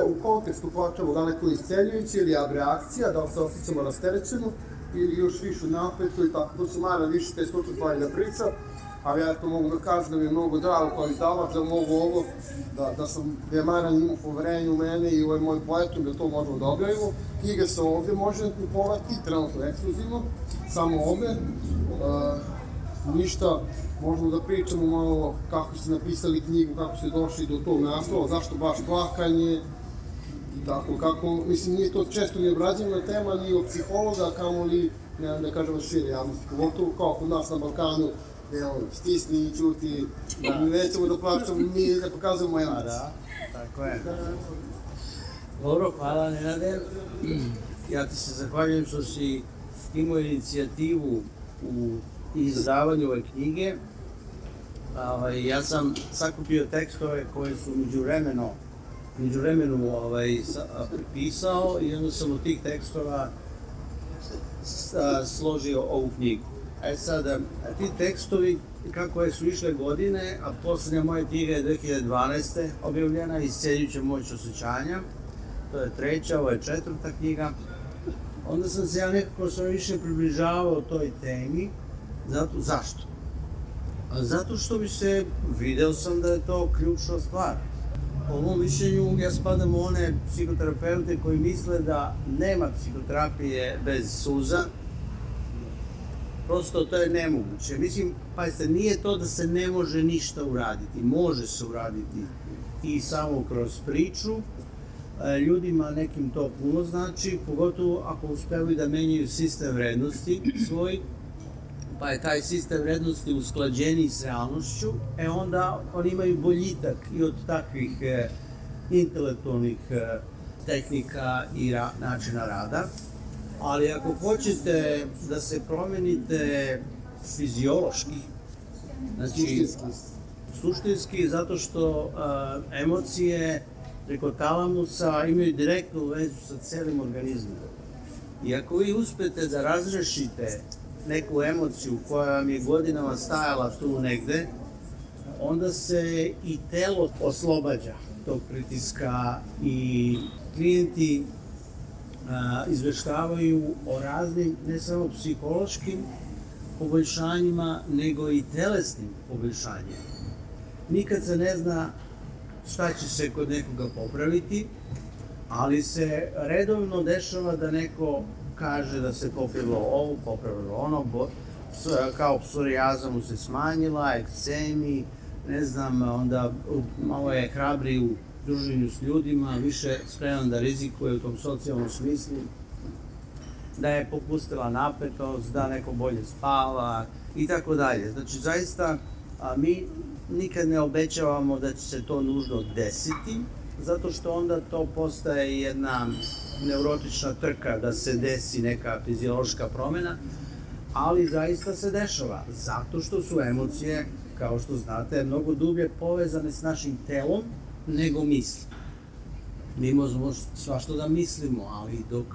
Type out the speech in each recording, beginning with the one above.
u kontekstu plaćamo da li je to isceljujuće ili abreakcija, da li se osjećamo rasterećeno ili još više napeto i tako. To su naravno više te stručne stvari da pričam, ali ja to mogu da kažem da mi je mnogo drago kao izdavač da mogu ovo, da je Maran imao poverenje u mene i ovaj moj poetom da to možemo da objavimo. Knjiga se ovde može kupovati, trenutno ekskluzivno, samo ovde. Ništa, možemo da pričamo malo kako ste napisali knjigu, kako ste došli do tog naslova, zašto baš plakanje, tako kako, mislim, nije to često ni obrađena tema, ni od psihologa, kamo li, ne kažemo šire javnosti, pogotovo kao kod nas na Balkanu, stisni, čuti, mi nećemo da plaćamo, mi ne pokazujemo emocije. Da, tako je. Dobro, hvala Nenade. Ja ti se zahvaljujem što si imao inicijativu u izdavanju ove knjige. Ja sam sakupio tekstove koje su međuvremenu prepisao i onda sam od tih tekstova složio ovu knjigu. Sada, ti tekstovi, kako su išle godine, a poslednja moja knjiga je 2012. objavljena, Isceljujuća moć osjećanja, to je treća, ovo je četvrta knjiga. Onda sam se ja nekako sve više približavao toj temi. Zašto? Zato što video sam da je to ključna stvar. Po mom mišljenju, ja spadam u one psihoterapeute koji misle da nema psihoterapije bez suza. Prosto to je nemoguće. Mislim, pazite, nije to da se ne može ništa uraditi. Može se uraditi i samo kroz priču. Ljudima nekim to puno znači, pogotovo ako uspevaju da menjaju sistem vrednosti svoj, pa je taj sistem vrednosti usklađeniji s realnošću, onda oni imaju boljitak i od takvih intelektualnih tehnika i načina rada. Ali ako hoćete da se promenite fiziološki, znači suštinski, zato što emocije preko talamusa imaju direktnu vezu sa celim organizmom. I ako vi uspete da razrešite neku emociju koja vam je godinama stajala tu negde, onda se i telo oslobađa tog pritiska i klijenti izveštavaju o raznim, ne samo psihološkim poboljšanjima, nego i telesnim poboljšanjima. Nikad se ne zna šta će se kod nekoga popraviti, ali se redovno dešava da neko kaže da se popravilo ovo, popravilo ono, kao psorijaza mu se smanjila, ekcemi, ne znam, onda malo je hrabri u druženju s ljudima, više spreman da rizikuje u tom socijalnom smislu, da je popustila napetost, da neko bolje spava i tako dalje. Znači, zaista, mi nikad ne obećavamo da će se to nužno desiti, zato što onda to postaje jedna neurotična trka da se desi neka fiziološka promena, ali zaista se dešava, zato što su emocije, kao što znate, mnogo dublje povezane s našim telom nego misli. Mi možemo svašta da mislimo, ali dok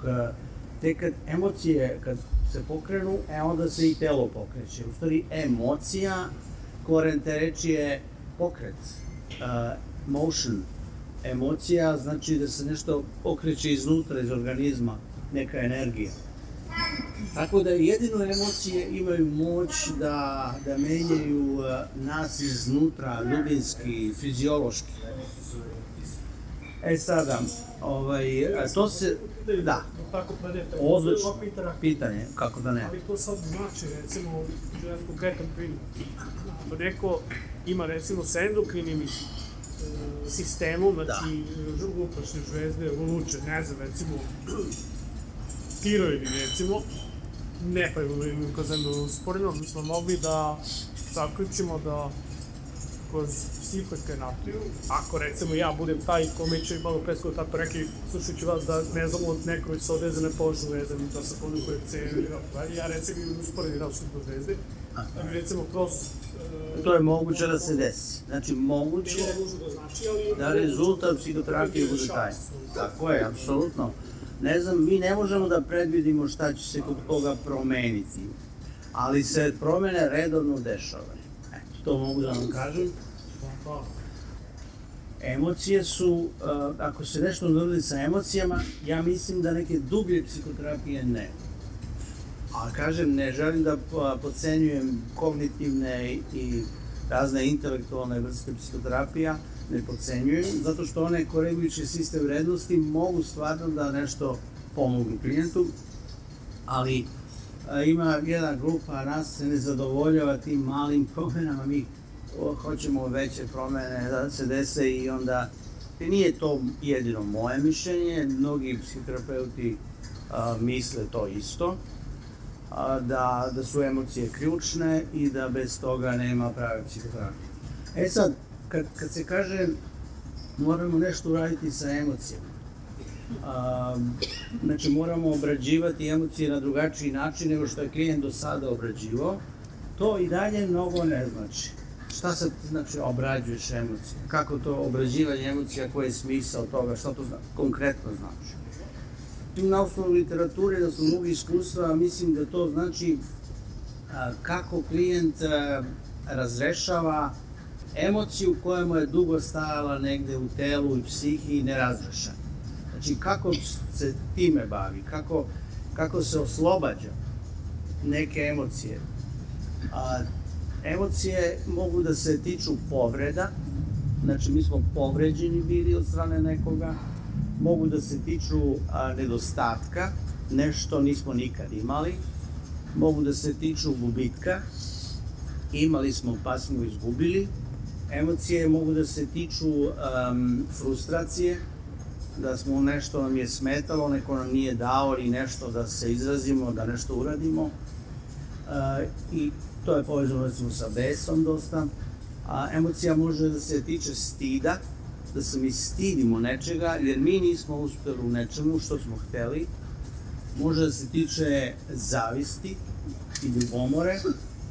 tek kad emocije, kad se pokrenu, onda se i telo pokreće. U stvari, emocija, koren te reči je pokret, motion. Emocija znači da se nešto pokreće iznutra, iz organizma, neka energija. Tako da jedino emocije imaju moć da menjaju nas iznutra, dubinski, fiziološki. Sada, to se, da, odlično pitanje, kako da ne. Ali to sad znači, recimo, jedan konkretan primjer. Neko ima, recimo, sa endokrinim sistemom, znači, žugupačne žvezde, luče, ne znam, recimo, tiroidi, recimo, ne pa imamo kazanu sporedno, mi smo mogli da zaključimo da kroz psihoterapiju, ako recimo ja budem taj kome će malo presko tako rekli, slušajući vas da ne znam od nekoj sa odvezane pošle vezani, to sa ponuku koje cene, ja recimo imam usporedni različite zvezde, da mi recimo kroz... To je moguće da se desi. Znači, moguće da rezultat psihoterapije bude taj. Tako je, apsolutno. Ne znam, mi ne možemo da predvidimo šta će se kod koga promeniti, ali se promene redovno dešavaju. Eto, to mogu da vam kažem. Emocije su, ako se nešto dogodi sa emocijama, ja mislim da neke dublje psihoterapije ne. A kažem, ne želim da podcenjujem kognitivne i razne intelektualne vrste psihoterapija, ne podcenjujem, zato što one korigujući sistem vrednosti mogu stvarno da nešto pomogu klijentu, ali ima jedna grupa nas se ne zadovoljava tim malim promenama, mi hoćemo veće promene da se dese i onda nije to jedino moje mišljenje, mnogi psihoterapeuti misle to isto, da su emocije ključne i da bez toga nema prave psihoterapije. Sad, kad se kaže moramo nešto uraditi sa emocijama, znači moramo obrađivati emocije na drugačiji način nego što je klijent do sada obrađivao, to i dalje mnogo ne znači. Šta sad znači obrađuješ emocije? Kako to obrađivanje emocija, koji je smisao toga, šta to konkretno znači? Na osnovu literature, na osnovu mnogih iskustva, mislim da to znači kako klijent razrešava emociju koja mu je dugo stajala negde u telu i psihi i nerazrešena. Znači, kako se time bavi, kako se oslobađa neke emocije. Emocije mogu da se tiču povreda, znači mi smo povređeni bili od strane nekoga, mogu da se tiču nedostatka, nešto nismo nikad imali, mogu da se tiču gubitka, imali smo pa smo izgubili, emocije mogu da se tiču frustracije, da smo nešto nam je smetalo, neko nam nije dao ili nešto da se izrazimo, da nešto uradimo. I to je povezano recimo sa besom dosta. Emocija može da se tiče stida, da se mi stidimo nečega jer mi nismo uspeli u nečemu što smo hteli. Može da se tiče zavisti i ljubomore.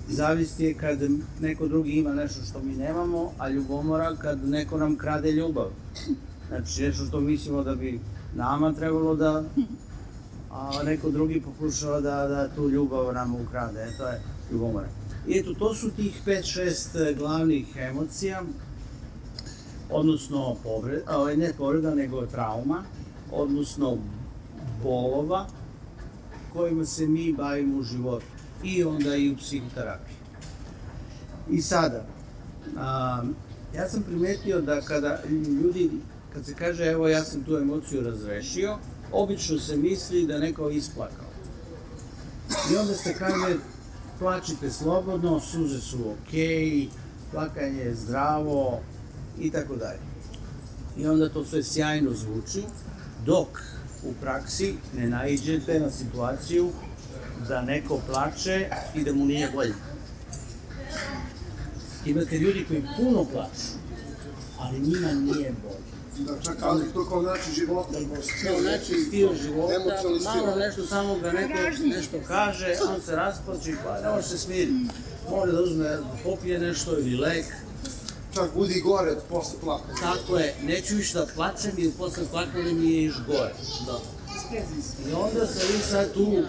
Zavist je kad neko drugi ima nešto što mi nemamo, a ljubomora kad neko nam krade ljubav. Znači nešto što mislimo da bi nama trebalo da, a neko drugi pokušava da tu ljubav nam ukrade. To je ljubomora. I eto, to su tih 5-6 glavnih emocija, odnosno ne povreda, nego trauma, odnosno bolova kojima se mi bavimo u životu i onda i u psihoterapiji. I sada, ja sam primetio da kad se kaže evo ja sam tu emociju razrešio, obično se misli da neko isplakao. I onda se kaže plačite slobodno, suze su okej, plakanje je zdravo i tako dalje. I onda to sve sjajno zvuči, dok u praksi ne naiđete na situaciju da neko plače i da mu nije bolje. Imate ljudi koji puno plaču, ali njima nije bolje. Da, čak, ali to kao način života. Kao način stil života, malo nešto samo da neko nešto kaže, on se rasplači, pa ne može se smiriti. Može da uzme, popije nešto ili lek. Čak budi gore posle plakanja. Tako je, neću više da plačem jer posle plakanja mi je iš gore. I onda se vi sad tu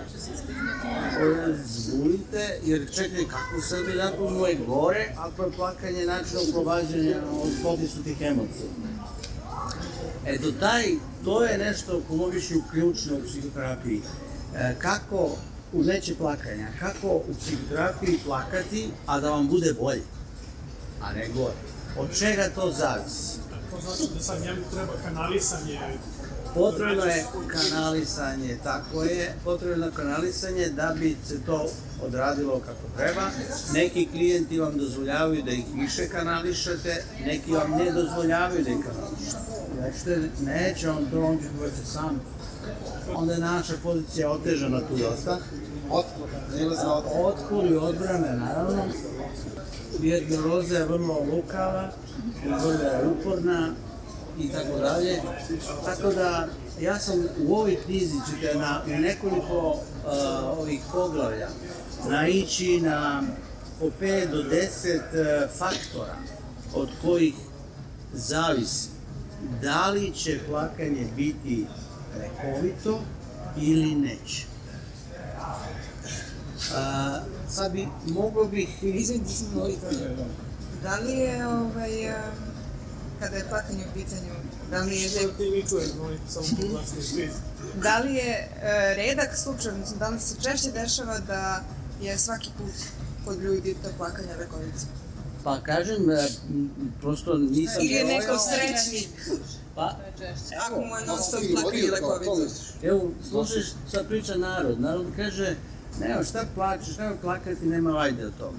zbunite, jer čekaj, kako sad bi nakon moje gore, ako je plakanje način oslobađanja od potisnutih emocija. Eto, to je što po mom mišljenju ključno u psihoterapiji. Kako neće plakanja, kako u psihoterapiji plakati, a da vam bude bolje, a ne gore. Od čega to zavisi? To znači da sad njemu treba kanalisanje. Potrebno je kanalisanje, tako je, potrebno je kanalisanje da bi se to odradilo kako treba. Neki klijenti vam dozvoljavaju da ih više kanališete, neki vam ne dozvoljavaju da ih kanališete. Neće on to, on će govoriti sam. Onda je naša pozicija otežana tu dosta. Otpor i odbrane, naravno. Dijagnoza je vrlo lukava, vrlo je uporna i tako dalje. Tako da, ja sam u ovoj knjizi, ćete u nekoliko ovih poglavlja naići na po 5 do 10 faktora od kojih zavisi da li će plakanje biti lekovito ili neće. Sad Izvinite se, da li je kada je plakanje u pitanju? Da li je, Što ti mi čuješ, oni samo poglasni svi. da li je redak slučaj, odnosno da li se češće dešava da je svaki put kod ljudi to plakanje lekovica? Pa kažem, prosto nisam... Ili je neko srećnik? Pa, Ako mu je non stop plakanje lekovica? evo, slušaš sad priča narod. Narod kaže, nema šta plačeš, nema plakati, nema vajde od toga.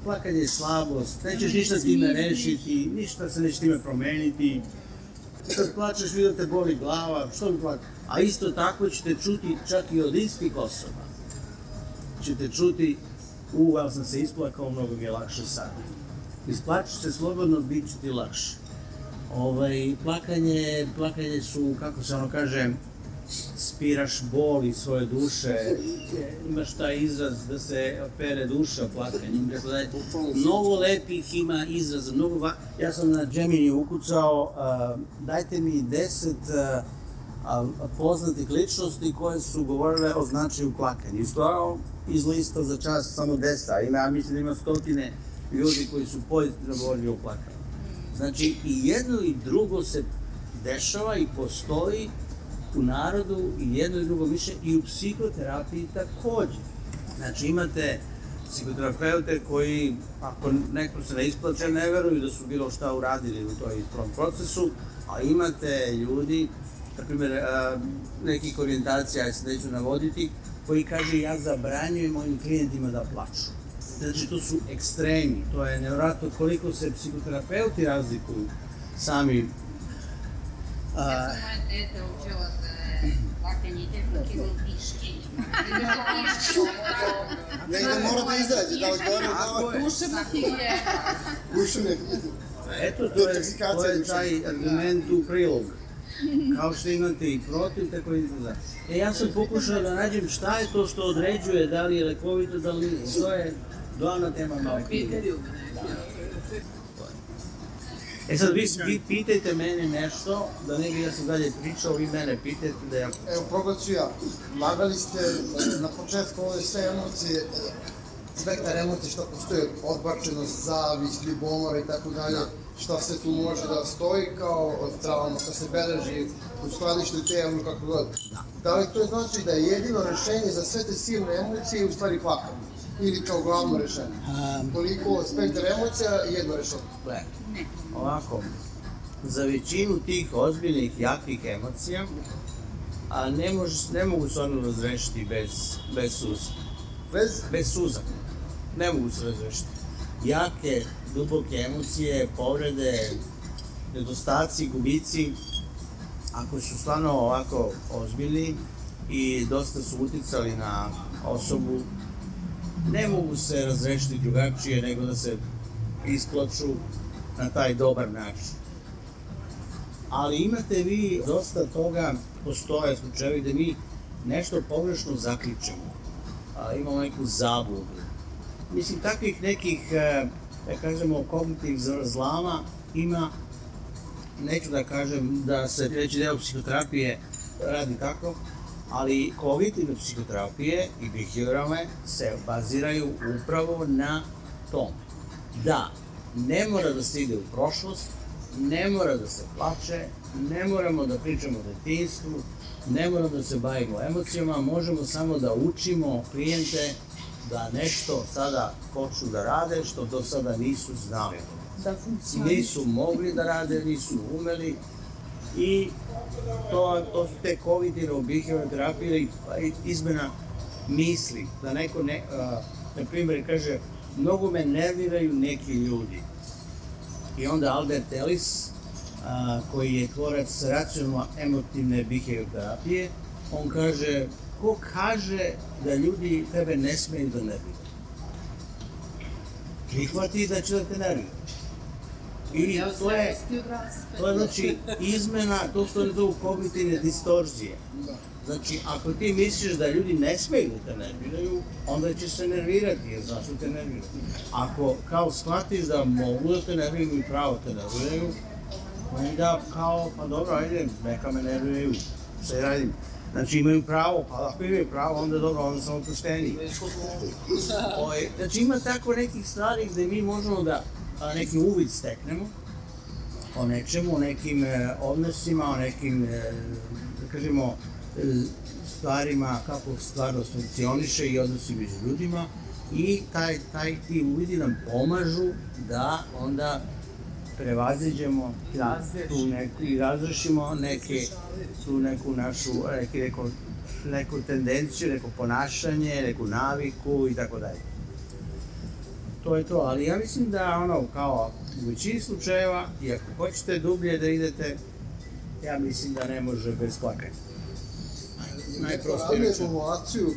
Plakanje je slabost, nećeš ništa time rešiti, ništa se neće time promeniti. Kad plačeš, vidio te boli glava, što bi plakati? A isto tako ćete čuti čak i od istih osoba. Ćete čuti, ja sam se isplakao, mnogo mi je lakše sad. Isplačiš se slobodno, bit će ti lakše. Plakanje su, kako se ono kaže, spiraš bol iz svoje duše, imaš taj izraz da se pere duša plakanjem, mnogo lepih ima izraza, ja sam na Gemini ukucao, dajte mi 10 poznatih ličnosti koje su govorile o značaju plakanja. I stvarno iz lista za čas samo 10, a ja mislim da ima stotine ljudi koji su pozitivno govorili o plakanju. Znači, i jedno i drugo se dešava i postoji u narodu i jedno i drugo mišljenje i u psihoterapiji takođe. Znači, imate psihoterapeute koji, ako neko se ne isplače, ne veruju da su bilo šta uradili u tom procesu, a imate ljudi, na primjer, nekih orijentacija, ja se neću navoditi, koji kaže ja zabranjujem mojim klijentima da plaču. Znači, to su ekstremi, to je nevjerojatno koliko se psihoterapeuti razlikuju sami. Ja sam moje dete učila da je plakanje tehnike lutiške. Ne, da mora da izađe, da odgovore. Duševna higijena. Duševna higijena. Eto, to je taj argument u prilog. Kao što imate i protiv, tako i za. Ja sam pokušao da nađem šta je to što određuje da li je lekovito, da li nije. To je glavna tema moje knjige. Sad vi pitajte mene nešto, da ne bi ja sam dalje pričao, vi mene pitajte da ja... Evo, probat ću ja. Lagali ste na početku ove sve emocije, spektar emocije što postoje, odbačenost, zavist, ljubomora i tako dalje, šta se tu može da stoji kao trauma, šta se beleži u skladištu te kako god. Da li to znači da je jedino rešenje za sve te silne emocije u stvari plakanje? Ili kao glavno rešenje? Koliko spektar emocija i jedno rešenje? Ovako, za većinu tih ozbiljnih, jakih emocija, ne mogu se ono razrešiti bez suza. Bez suza. Ne mogu se razrešiti. Jake, duboke emocije, povrede, nedostaci, gubici, ako su stvarno ovako ozbiljni i dosta su uticali na osobu, ne mogu se razrešiti drugačije nego da se isplaču na taj dobar način. Ali imate vi dosta toga, postoje slučajevi gde mi nešto pogrešno zaključimo, imamo neku zabludu. Mislim, takvih nekih, da kažemo, kognitivnih zavrzlama ima, neću da kažem da se treći deo psihoterapije radi tako, ali kognitivne psihoterapije i behavioralne se baziraju upravo na tome da ne mora da se ide u prošlost, ne mora da se plače, ne moramo da pričamo o detinjstvu, ne moramo da se bavimo emocijama, možemo samo da učimo klijente da nešto sada počnu da rade što do sada nisu znali. Nisu mogli da rade, nisu umeli i to su te kognitivne behavioralne terapije i izmena misli. Da neko, na primjer, kaže mnogo me nerviraju neki ljudi. I onda Albert Ellis, koji je tvorac racionalno-emotivne behavioralne terapije, on kaže, ko kaže da ljudi tebe ne smeju da nerviraju? Prihvati da će da te nerviraju. I to je znači izmena, to što ne zovu kognitivne distorzije. Znači, ako ti misliš da ljudi ne smeju da te nerviraju, onda će se nervirati, jer zašto te nerviraju. Ako kao shvatiš da mogu da te nerviraju i pravo te nerviraju, onda kao, pa dobro, ajde, neka me nerviraju, sve radim. Znači, imaju pravo, pa ako imaju pravo, onda dobro, onda sam opušteniji. Znači, ima tako nekih stvari gde mi možemo da neki uvid steknemo o nečemu, o nekim odnosima, o nekim, da kažemo, stvarima, kako stvarnost funkcioniše i odnosi među ljudima i ti uvidi nam pomažu da onda prevaziđemo tu neku i razrešimo tu neku našu, neku tendenciju, neko ponašanje, neku naviku i tako dalje. To je to, ali ja mislim da kao u većini slučajeva, i ako hoćete dublje da idete, ja mislim da ne može bez plakanja. Najprostije evaluaciju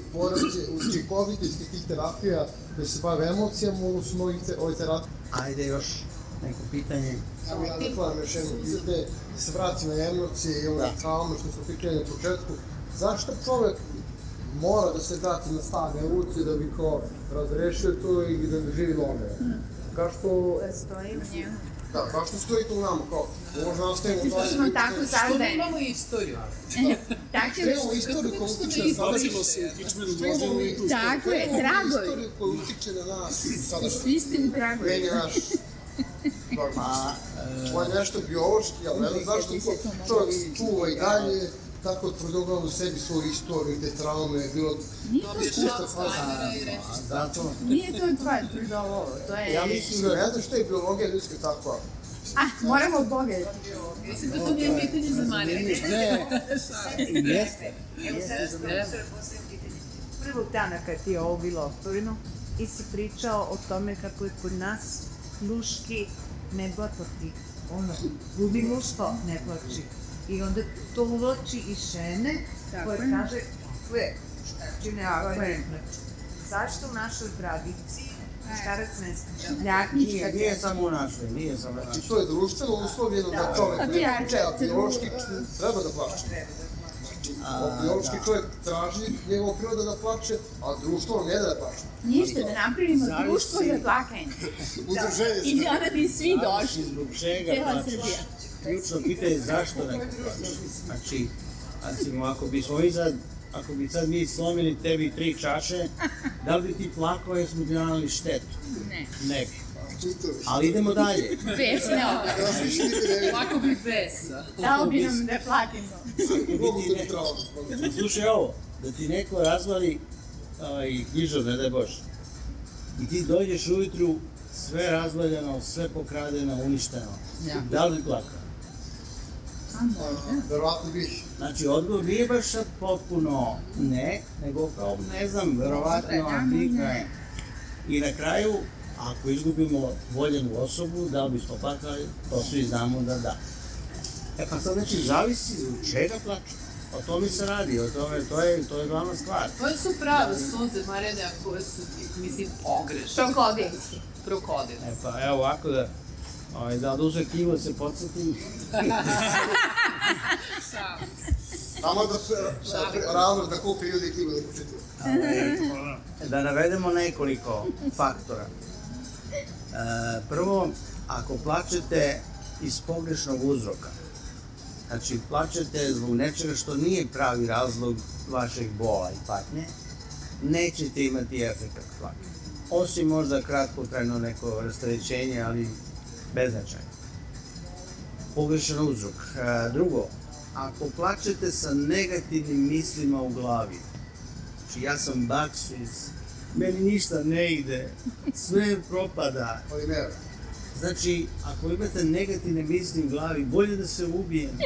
učinkovitosti tih terapija koje se bave emocijama, odnosno ove terapije. Ajde još neko pitanje. Samo ja da hvalim još jedno pitanje, da se vratim na emocije i ove traume što smo pitali na početku. Zašto čovek mora da se vrati na stane emocije da bi kao razrešio to i da živi nove? Kao što... Stoji u njemu. Da, kao što stoji tu u nama, kao možda nastavimo... Što smo tako zavedeni. Što imamo istoriju? Imamo istoriju koja utiče na sadašnjost. Tako je, tragovi. Istoriju koja utiče na nas sadašnjost. Istini tragovi. Meni je naš... Ovo je nešto biološki, ali ne znam zašto čovjek se čuva i dalje, tako tvrdogleda u sebi svoju istoriju, te traume, bilo... Zato... Nije to tvoje tvrdoglavo, to je... Ja mislim da ne znam što je biologija ljudska takva. Moramo od Boga. Mislim da to nije pitanje za Mariju. Jeste. Evo sada što je posljedno pitanje. Prvog dana kad ti je ovo bilo otvoreno, ti si pričao o tome kako je kod nas muški ne plaći. Ljubi muško ne plaći. I onda to uvlači i žene koje kaže čine ako je. Zašto u našoj tradiciji muškarac ne smije? Nije samo u našoj, nije samo u našoj. To je društveno uslovljeno da čovjek ne plaće, a biološki treba da plaće. Biološki čovjek traži njegov priroda da plaće, a društvo ne da plaće. Ništa, da napravimo društvo za plakanje. I onda bi svi došli. Zbog čega plaćeš? Ključno pitanje je zašto neko plaćeš. Znači, ako bi sad mi slomili tebi 3 čaše, da li bi ti plakao jer smo ti naneli štetu? Ne. Ali idemo dalje. Bes ne ovo. Lako bi bez. Dao bi nam da platimo. Slušaj ovo, da ti neko razvali knjižar, ne daj Bože. I ti dođeš ujutru, sve razvaljeno, sve pokradeno, uništeno. Da li bi plakao? Verovatno bih. Znači, odgovor nije baš sad potpuno ne, nego kao, ne znam, verovatno ambika je. I na kraju, ako izgubimo voljenu osobu, da li bismo plakali, to svi znamo da da. Pa sad, znači, zavisi od čega plaću. O tome se radi, o tome, to je glavna stvar. Koje su prave suze, Marina, koje su, mislim, pogrešne? Krokodilski. Krokodilski. Pa evo ovako da oduzme kivo se podsjetim. Samo razlog da kupi ljudi kivo da početaju. Da navedemo nekoliko faktora. Prvo, ako plačete iz pogrešnog uzroka, znači plačete zbog nečega što nije pravi razlog vašeg bola i patnje, nećete imati efekt plakanja. Osim možda kratkotrajno neko rasterećenje, ali beznačajno. Pogrešan uzrok. Drugo, ako plačete sa negativnim mislima u glavi, znači ja sam bakšiz, meni ništa ne ide, sve propada. Znači, ako imate negativne misli u glavi, bolje da se ubijem.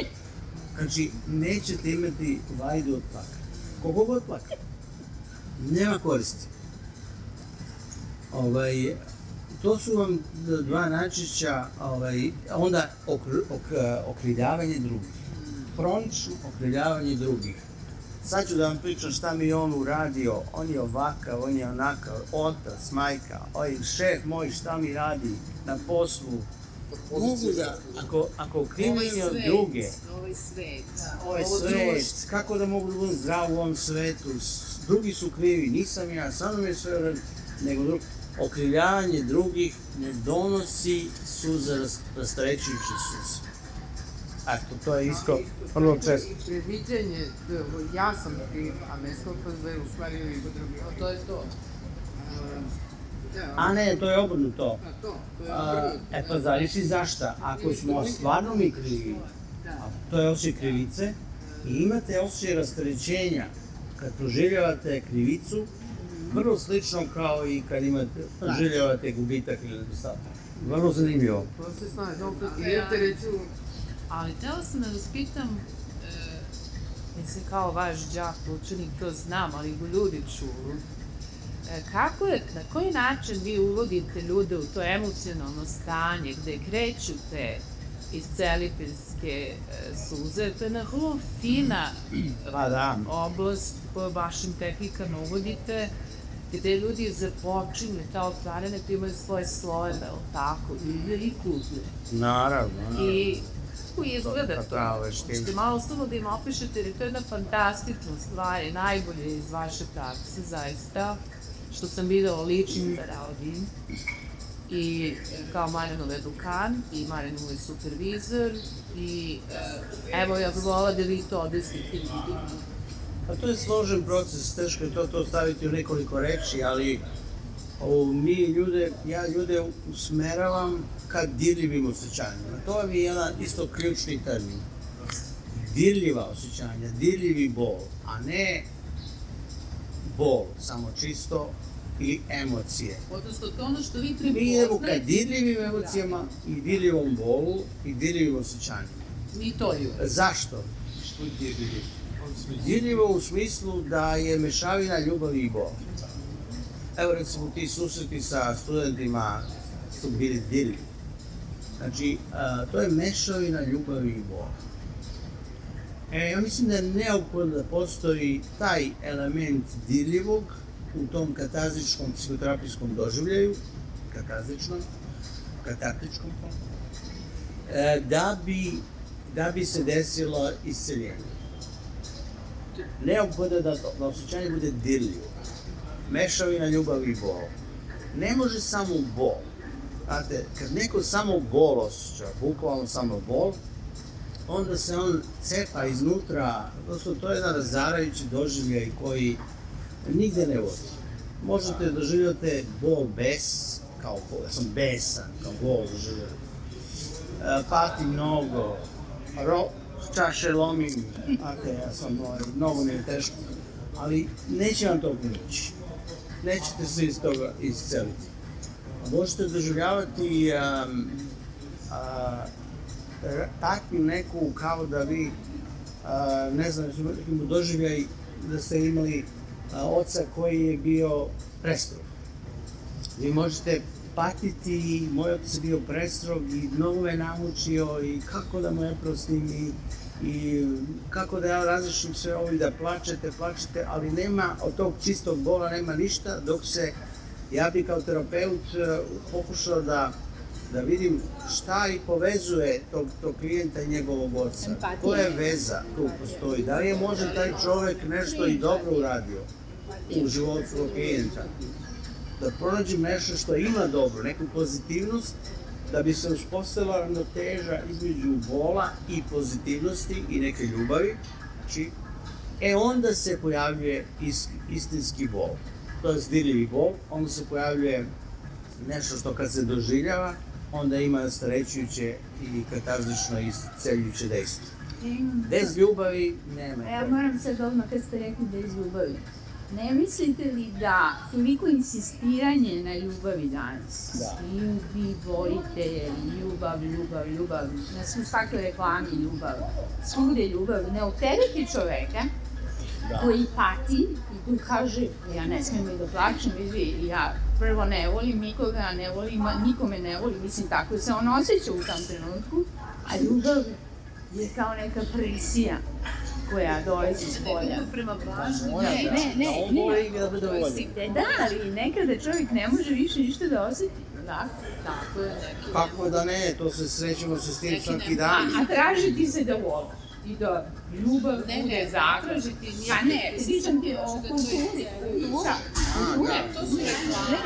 Znači, nećete imati vajdu od plakanja. Kogo god plaka. Nema koristi. To su vam dva najčešća, onda okrivljavanje drugih. Hronično okrivljavanje drugih. Sad ću da vam pričam šta mi je on uradio, on je ovakav, on je onakav, otac, majka, šef moj šta mi radi na poslu. Mogu da, ako okrivljeni od druge, ovaj svet, kako da mogu da budem zdrav u ovom svetu, drugi su krivi, nisam ja, samo mi je sve nego drugi. Okrivljavanje drugih ne donosi suze, rastarećujuće suze. Eto, to je isto vrlo često. Predviđanje, ja sam kriv, a ne skopo da je u stvari i drugi, to je to. A ne, to je obrnuto. To je E pa zavisi zašta. Ako smo stvarno mi krivi, to je osjećaj krivice, i imate osjećaj rasterećenja kad proživljavate krivicu, vrlo slično kao i kad proživljavate gubitak ili nedostatak. Vrlo zanimljivo. To se snaži, opet idete reći... Ali htjela sam da vas pitam, mislim kao vaš đak, učenik, to znam, ali ljudi čuju. Na koji način vi uvodite ljude u to emocionalno stanje gde kreću te isceliteljske suze? To je jedna vrlo fina oblast koju vašim tehnikama uvodite, gde ljudi započinju ta otvaranja, koji imaju svoje slojeve, tako, i kutlje. Naravno. I kako izgleda to? Možete malo samo da im opišete, jer to je jedna fantastična stvar, najbolje iz vaše prakse, zaista, što sam videla lično da radim. I kao Marinov edukan, i Marinov je supervizor, i evo ja bih volila da vi to odesnite ljudima. Pa to je složen proces, teško je to staviti u nekoliko reči, ali ja ljude usmeravam ka dirljivim osjećanjima. To vam je jedan isto ključni termin. Dirljiva osjećanja, dirljivi bol, a ne bol, samo čisto i emocije. Odnosno to ono što vi Mi idemo ka dirljivim emocijama i dirljivom bolu i dirljivim osjećanjima. Mi to ju. Zašto? Dirljivo u smislu da je mešavina ljubavi i bola. Evo recimo ti susreti sa studentima su bili dirljivi. Znači, to je mešavina ljubavi i bola. Ja mislim da je neophodno da postoji taj element dirljivog u tom katarzičkom psihoterapijskom doživljaju, katartičkom, da bi se desilo isceljenje. Neophodno je da osjećanje bude dirljivo, mešavina ljubavi i bol. Ne može samo bol. Znate, kad neko samo bol osjeća, bukvalno samo bol, onda se on cepa iznutra, odnosno to je jedan razarajući doživljaj koji nigde ne vodi. Možete doživljati bol kao bol, ja sam besan, kao bol doživljati. Pati mnogo, čaše lomim, ja sam, mnogo mi je teško, ali neće vam to pomoći. Nećete se iz toga isceliti. Možete doživljavati takvu neku kao da vi, ne znam, doživljaj da ste imali oca koji je bio prestrog. Vi možete patiti, moj otac je bio prestrog i mnogo me namučio i kako da mu ne prostim i kako da ja različim sve ovo i da plačete, ali nema od tog čistog bola nema ništa, dok se ja bi kao terapeut pokušao da vidim šta i povezuje tog klijenta i njegovog oca. Koja je veza tu postoji? Da li je možda taj čovek nešto i dobro uradio u životu svog klijenta? Da pronađem nešto što ima dobro, neku pozitivnost, da bi se uspostavila ravnoteža između bola i pozitivnosti i neke ljubavi. Znači, onda se pojavljuje istinski bol. To je dirljivi bol, onda se pojavljuje nešto što kad se doživljava, onda ima starećujuće i katarzično isceljujuće dejstvo. Bez ljubavi nema. Ja moram sad odmah kad ste rekli bez ljubavi. Ne mislite li da toliko insistiranje na ljubavi danas, ljubi, volite, ljubav, na svakoj reklami ljubav, svugde ljubav, ne optereti čoveka koji pati i koji kaže ja ne smijem da plačem, ja prvo ne volim nikoga, nikome ne volim, mislim tako se on osjeća u tom trenutku, a ljubav je kao neka presija koja dolazi iz polja. Prema važnju. Ne. Da, ali nekada čovjek ne može više ništa da osjeti. Tako je neki. Kako da ne, to se srećemo se s tim svaki dan. A tražiti se da voli. I da ljubav bude zatražiti. A ne, sličan ti o kulturi. To su reklame.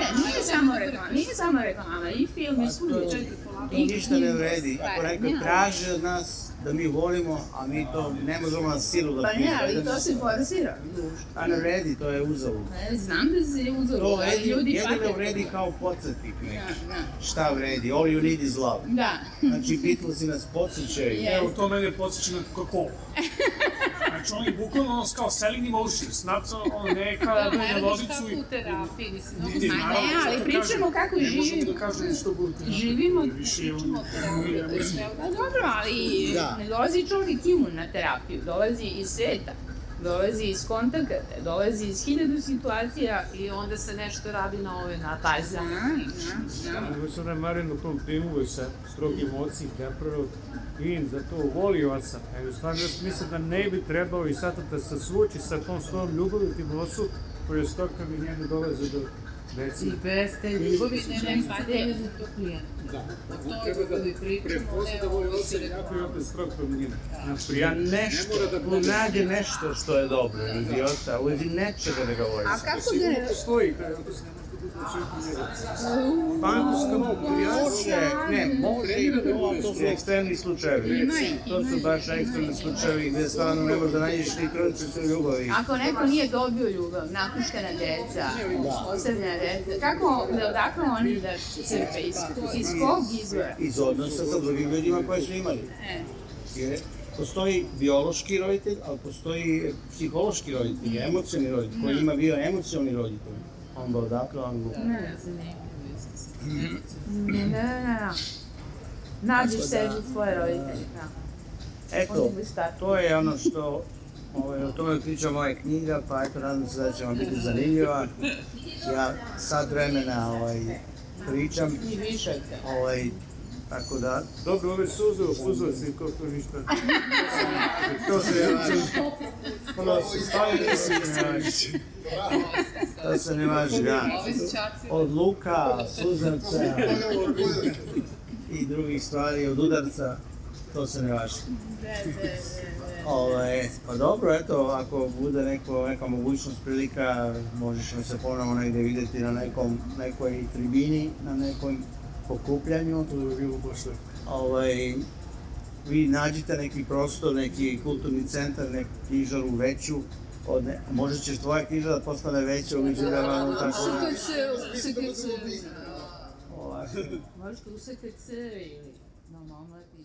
Nije samo reklama, i film, i studij. To ništa ne vredi. Ako neko traži od nas da mi volimo, a mi to ne možemo na silu da Pa pijemo. ne, ali to se forsira u društvu. A ne vredi, to je uzalud. Znam da se uzalud, To ali vredi, ljudi jedino pate. vredi kao podsjetnik neki. Da. Šta vredi? All you need is love. Da. Znači, Beatlesi nas podsjećaju. Evo, to mene podsjeća na Coca-Cola. Znači, oni bukvalno kao selling emotions, znate, on neka Da, na ne radiš ložicu tako i... u terapiji, mislim, mnogo Vidi, Ma znamo. naravno, ne, ali zato pričamo kažem, kako ne možemo živimo. da kažemo što bude terapija. Živimo. Više Pričamo o terapiji, da je sve Pa dobro, ali Da. ne dolazi čovjek imun na terapiju, dolazi iz sveta, dolazi iz kontakata, dolazi iz 1000 situacija. I onda se nešto radi na taj zamah. Nego sam na Marinu tom timu sa strogim ocim napravio i zato volio sam. Jednostavno, ja mislim da ne bi trebao i sad da se suoči sa tom svojom ljubavi tim osu, koji je stoka mi njega dolaze do deci. I bez te ljubavi ne empatije za to klijenta. To je kada pričamo, ne ovo si Jako je opet strog prema njima. Znači, Ja nešto, nađe nešto što je dobro, iz oca, uvijek nečega da ga voli. A kako ga... postoji, kada to se ne može da bude čovjekom Može i to, to su ekstremni slučajevi. To su baš ekstremni slučajevi gdje stvarno ne možeš da nađeš ni krunicu svoje ljubavi. Ako neko nije dobio ljubav, napuštena deca, ostavljena deca, kako, odakle oni da crpe, iz kog izvora? Iz odnosa sa drugim ljudima koje su imali. Jer postoji biološki roditelj, ali postoji psihološki roditelj, emocionalni roditelj, koji ima bio emocionalni roditelj. Onda odakle on Ne. Nađeš sebi svoje roditelje, da. Eto, to je ono što, o tome priča moja knjiga, pa eto, nadam se da će vam biti zanimljiva. Ja sad vremena pričam, I više. tako da, Dobro, ove suzo si, ko to ništa. to se ne važi. To se ne važi, da. Od luka, suzavca i drugih stvari, od udarca, to se ne važi. Pa dobro, eto, ako bude neka mogućnost, prilika, možeš me se ponovno negdje vidjeti na nekoj tribini, na nekom pokupljanju. To bi bilo baš sve. Vi nađite neki prostor, neki kulturni centar, neku knjižaru veću, možda ćeš tvoja knjižara da postane veća, umeđuvremenu tako da... Možete u SKC ili na Omladini.